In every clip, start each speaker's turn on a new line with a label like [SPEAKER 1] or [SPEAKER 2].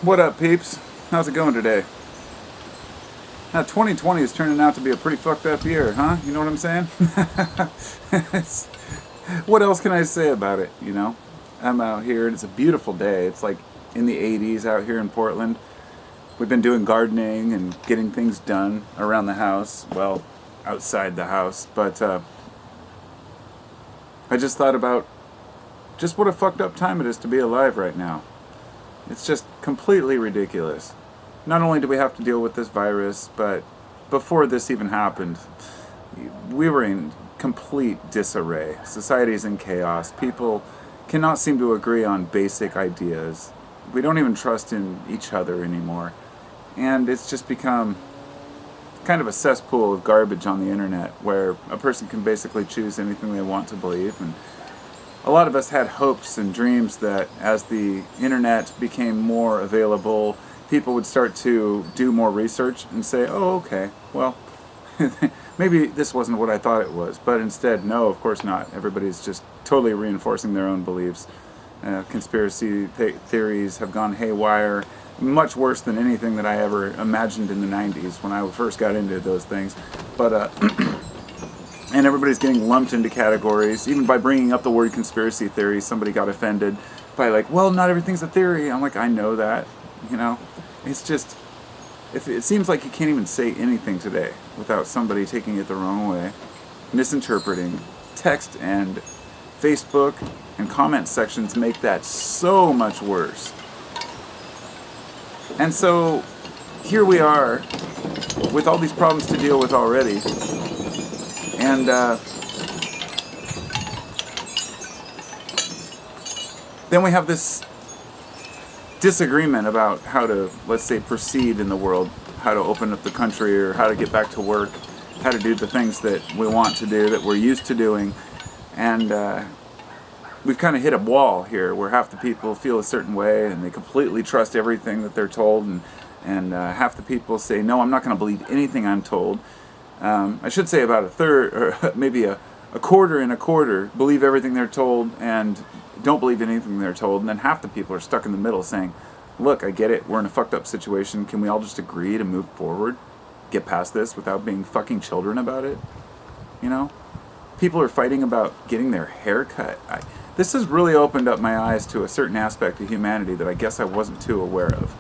[SPEAKER 1] What up, peeps? How's it going today? Now, 2020 is turning out to be a pretty fucked up year, huh? You know what I'm saying? What else can I say about it, you know? I'm out here, and it's a beautiful day. It's like in the 80s out here in Portland. We've been doing gardening and getting things done around the house. Well, outside the house. But I just thought about just what a fucked up time it is to be alive right now. It's just completely ridiculous. Not only do we have to deal with this virus, but before this even happened, we were in complete disarray. Society's in chaos. People cannot seem to agree on basic ideas. We don't even trust in each other anymore. And it's just become kind of a cesspool of garbage on the internet where a person can basically choose anything they want to believe. And a lot of us had hopes and dreams that as the internet became more available, people would start to do more research and say, oh, okay, well, maybe this wasn't what I thought it was. But instead, no, of course not. Everybody's just totally reinforcing their own beliefs. Conspiracy theories have gone haywire, much worse than anything that I ever imagined in the 90s when I first got into those things. But and everybody's getting lumped into categories. Even by bringing up the word conspiracy theory, somebody got offended by like, well, not everything's a theory. I'm like, I know that, you know. It's just, if it seems like you can't even say anything today without somebody taking it the wrong way, misinterpreting. Text and Facebook and comment sections make that so much worse. And so here we are with all these problems to deal with already. And then we have this disagreement about how to, let's say, proceed in the world, how to open up the country or how to get back to work, how to do the things that we want to do, that we're used to doing. And we've kind of hit a wall here where half the people feel a certain way and they completely trust everything that they're told, and half the people say, no, I'm not going to believe anything I'm told. I should say about a third, or maybe a quarter and a quarter, believe everything they're told and don't believe anything they're told. And then half the people are stuck in the middle saying, look, I get it, we're in a fucked up situation. Can we all just agree to move forward, get past this without being fucking children about it? You know? People are fighting about getting their hair cut. This has really opened up my eyes to a certain aspect of humanity that I guess I wasn't too aware of.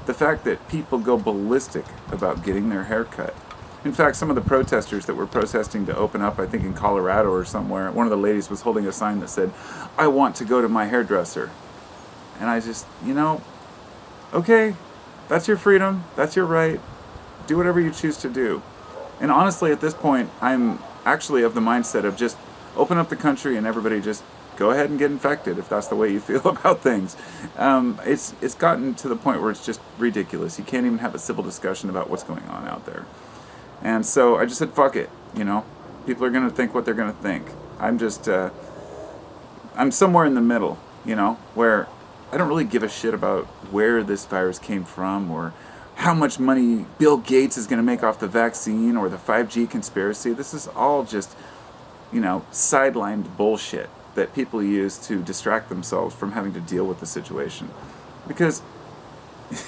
[SPEAKER 1] The fact that people go ballistic about getting their hair cut. In fact, some of the protesters that were protesting to open up, I think in Colorado or somewhere, one of the ladies was holding a sign that said, I want to go to my hairdresser. And I just, you know, okay, that's your freedom, that's your right, do whatever you choose to do. And honestly, at this point, I'm actually of the mindset of just open up the country and everybody just go ahead and get infected if that's the way you feel about things. It's gotten to the point where it's just ridiculous. You can't even have a civil discussion about what's going on out there. And so I just said, fuck it, you know. People are going to think what they're going to think. I'm just, I'm somewhere in the middle, you know, where I don't really give a shit about where this virus came from or how much money Bill Gates is going to make off the vaccine or the 5G conspiracy. This is all just, you know, sidelined bullshit that people use to distract themselves from having to deal with the situation. Because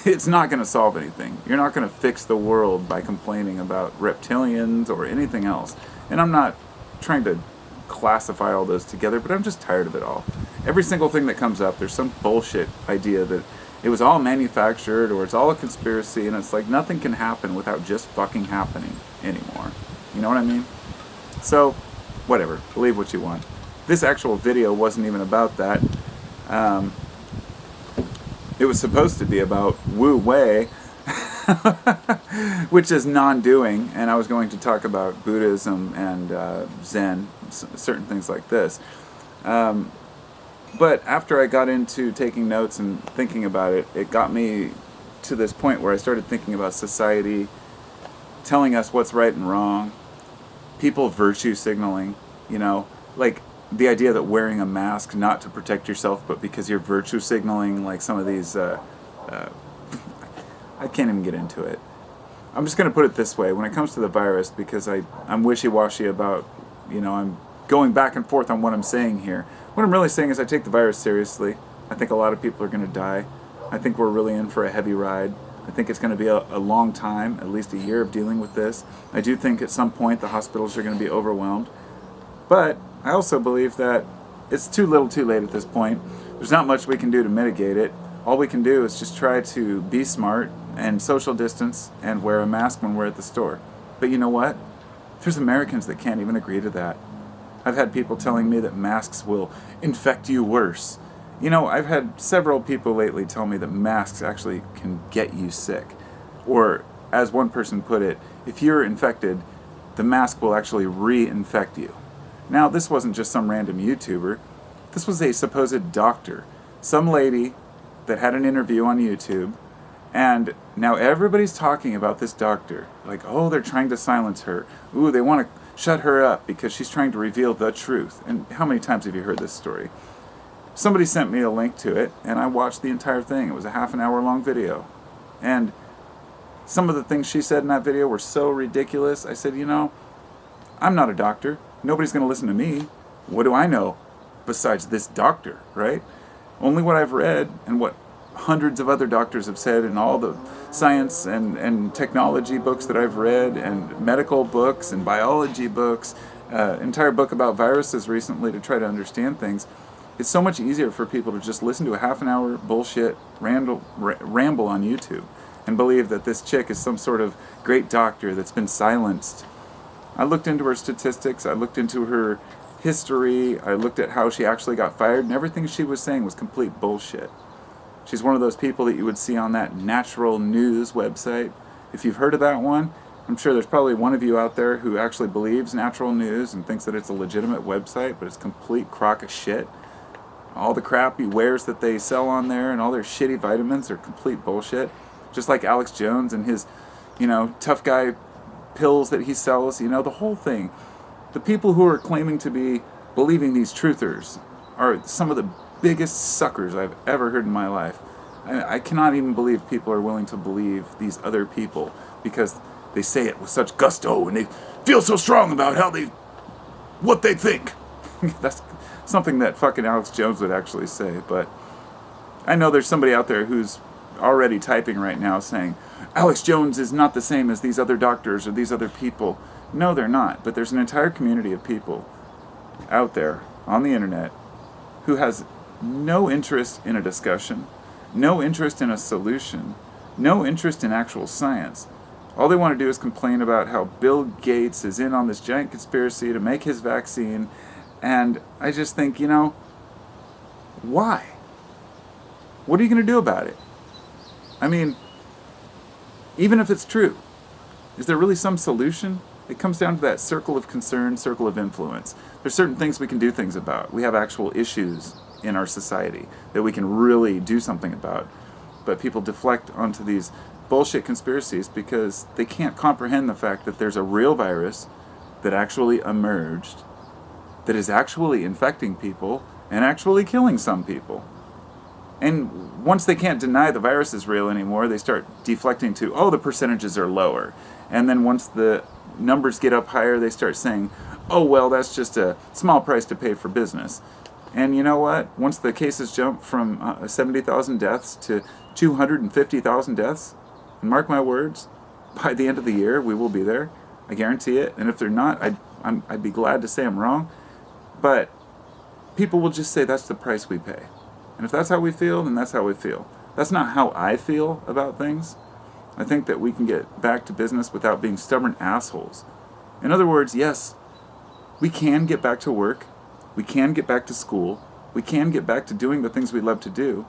[SPEAKER 1] it's not going to solve anything. You're not going to fix the world by complaining about reptilians or anything else. And I'm not trying to classify all those together, but I'm just tired of it all. Every single thing that comes up, there's some bullshit idea that it was all manufactured or it's all a conspiracy, and it's like nothing can happen without just fucking happening anymore. You know what I mean? So, whatever. Believe what you want. This actual video wasn't even about that. It was supposed to be about Wu Wei, which is non-doing, and I was going to talk about Buddhism and Zen, certain things like this. But after I got into taking notes and thinking about it, it got me to this point where I started thinking about society telling us what's right and wrong, people virtue signaling, you know, like the idea that wearing a mask not to protect yourself but because you're virtue signaling, like some of these I can't even get into it. I'm just going to put it this way when it comes to the virus, because I'm wishy-washy about, you know, I'm going back and forth on what I'm saying here. What I'm really saying is I take the virus seriously. I think a lot of people are going to die. I think we're really in for a heavy ride. I think it's going to be a long time, at least a year of dealing with this. I do think at some point the hospitals are going to be overwhelmed. But I also believe that it's too little too late at this point. There's not much we can do to mitigate it. All we can do is just try to be smart and social distance and wear a mask when we're at the store. But you know what? There's Americans that can't even agree to that. I've had people telling me that masks will infect you worse. You know, I've had several people lately tell me that masks actually can get you sick. Or, as one person put it, if you're infected, the mask will actually re-infect you. Now, this wasn't just some random YouTuber. This was a supposed doctor. Some lady that had an interview on YouTube, and now everybody's talking about this doctor. Like, oh, they're trying to silence her. Ooh, they want to shut her up because she's trying to reveal the truth. And how many times have you heard this story? Somebody sent me a link to it, and I watched the entire thing. It was a half an hour long video. And some of the things she said in that video were so ridiculous. I said, you know, I'm not a doctor. Nobody's going to listen to me. What do I know besides this doctor, right? Only what I've read and what hundreds of other doctors have said in all the science and technology books that I've read, and medical books and biology books, entire book about viruses recently to try to understand things. It's so much easier for people to just listen to a half an hour bullshit ramble on YouTube and believe that this chick is some sort of great doctor that's been silenced. I looked into her statistics, I looked into her history, I looked at how she actually got fired, and everything she was saying was complete bullshit. She's one of those people that you would see on that Natural News website. If you've heard of that one, I'm sure there's probably one of you out there who actually believes Natural News and thinks that it's a legitimate website, but it's a complete crock of shit. All the crappy wares that they sell on there and all their shitty vitamins are complete bullshit. Just like Alex Jones and his, tough guy pills that he sells, the whole thing. The people who are claiming to be believing these truthers are some of the biggest suckers I've ever heard in my life. I cannot even believe people are willing to believe these other people because they say it with such gusto and they feel so strong about what they think. That's something that fucking Alex Jones would actually say, but I know there's somebody out there who's already typing right now saying, Alex Jones is not the same as these other doctors or these other people. No, they're not, but there's an entire community of people out there on the internet who has no interest in a discussion, no interest in a solution, no interest in actual science. All they want to do is complain about how Bill Gates is in on this giant conspiracy to make his vaccine. And I just think, why? What are you going to do about it? I mean, even if it's true, is there really some solution? It comes down to that circle of concern, circle of influence. There's certain things we can do things about. We have actual issues in our society that we can really do something about. But people deflect onto these bullshit conspiracies because they can't comprehend the fact that there's a real virus that actually emerged, that is actually infecting people and actually killing some people. And once they can't deny the virus is real anymore, they start deflecting to, the percentages are lower. And then once the numbers get up higher, they start saying, that's just a small price to pay for business. And you know what? Once the cases jump from 70,000 deaths to 250,000 deaths, and mark my words, by the end of the year, we will be there. I guarantee it. And if they're not, I'd be glad to say I'm wrong. But people will just say that's the price we pay. And if that's how we feel, then that's how we feel. That's not how I feel about things. I think that we can get back to business without being stubborn assholes. In other words, yes, we can get back to work. We can get back to school. We can get back to doing the things we love to do.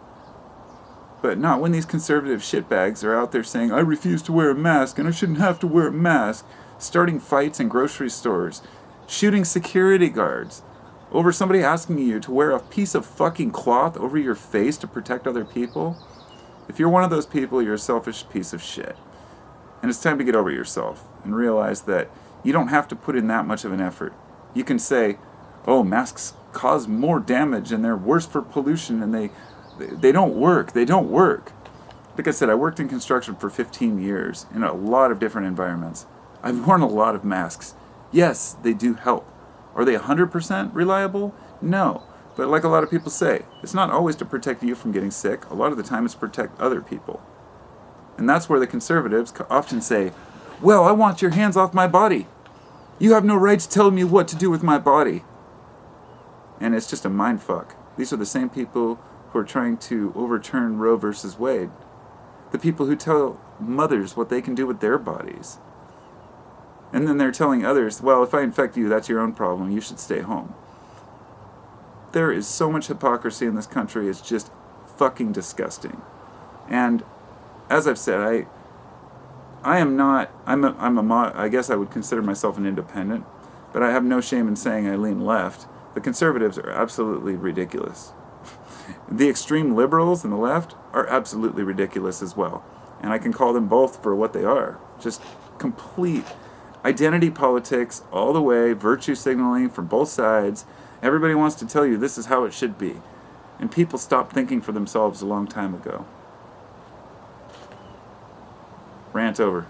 [SPEAKER 1] But not when these conservative shitbags are out there saying, I refuse to wear a mask and I shouldn't have to wear a mask. Starting fights in grocery stores. Shooting security guards. Over somebody asking you to wear a piece of fucking cloth over your face to protect other people? If you're one of those people, you're a selfish piece of shit. And it's time to get over yourself and realize that you don't have to put in that much of an effort. You can say, masks cause more damage and they're worse for pollution and they don't work. They don't work. Like I said, I worked in construction for 15 years in a lot of different environments. I've worn a lot of masks. Yes, they do help. Are they 100% reliable? No. But like a lot of people say, it's not always to protect you from getting sick. A lot of the time it's to protect other people. And that's where the conservatives often say, well, I want your hands off my body. You have no right to tell me what to do with my body. And it's just a mind fuck. These are the same people who are trying to overturn Roe versus Wade. The people who tell mothers what they can do with their bodies. And then they're telling others, well, if I infect you, that's your own problem. You should stay home. There is so much hypocrisy in this country. It's just fucking disgusting. And as I've said, I guess I would consider myself an independent, but I have no shame in saying I lean left. The conservatives are absolutely ridiculous. The extreme liberals and the left are absolutely ridiculous as well. And I can call them both for what they are. Just complete identity politics all the way, virtue signaling from both sides. Everybody wants to tell you this is how it should be. And people stopped thinking for themselves a long time ago. Rant over.